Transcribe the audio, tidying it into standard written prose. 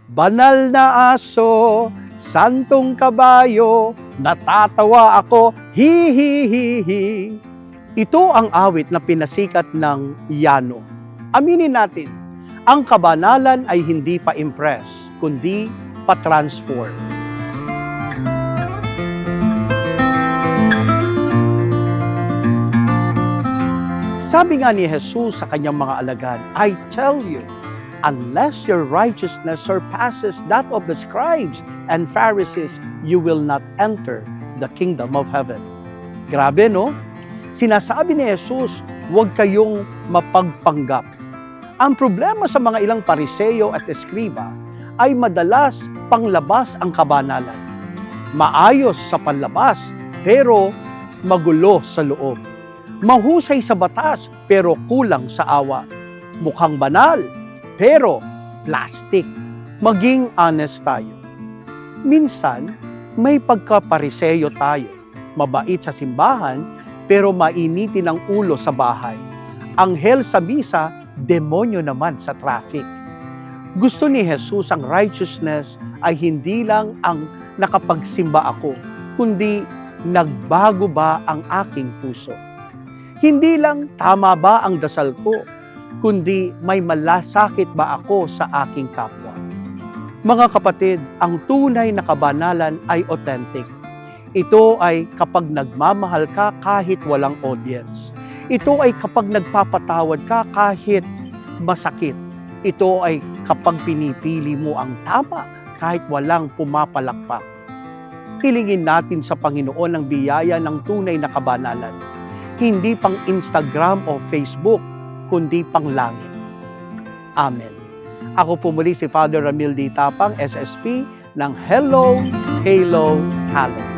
Banal na aso, santong kabayo, natatawa ako, hi hi hi hi. Ito ang awit na pinasikat ng Yano. Aminin natin, ang kabanalan ay hindi pa impress, kundi pa-transform. Sabi nga ni Jesus sa kanyang mga alagad, I tell you, unless your righteousness surpasses that of the scribes and Pharisees, you will not enter the kingdom of heaven. Grabe, no? Sinasabi ni Jesus, huwag kayong mapagpanggap. Ang problema sa mga ilang Pariseo at Eskriba ay madalas panglabas ang kabanalan. Maayos sa panlabas, pero magulo sa loob. Mahusay sa batas, pero kulang sa awa. Mukhang banal, pero plastic. Maging honest tayo. Minsan, may pagka-Pariseo tayo. Mabait sa simbahan, pero mainitin ang ulo sa bahay. Anghel sa misa, demonyo naman sa traffic. Gusto ni Jesus ang righteousness ay hindi lang ang nakapagsimba ako, kundi nagbago ba ang aking puso. Hindi lang tama ba ang dasal ko, kundi may malasakit ba ako sa aking kapwa. Mga kapatid, ang tunay na kabanalan ay authentic. Ito ay kapag nagmamahal ka kahit walang audience. Ito ay kapag nagpapatawad ka kahit masakit. Ito ay kapag pinipili mo ang tama kahit walang pumapalakpak. Hilingin natin sa Panginoon ang biyaya ng tunay na kabanalan. Hindi pang Instagram o Facebook, kundi pang langit. Amen. Ako po muli si Father Ramil D. Tapang, SSP ng Hello, Halo, Halo.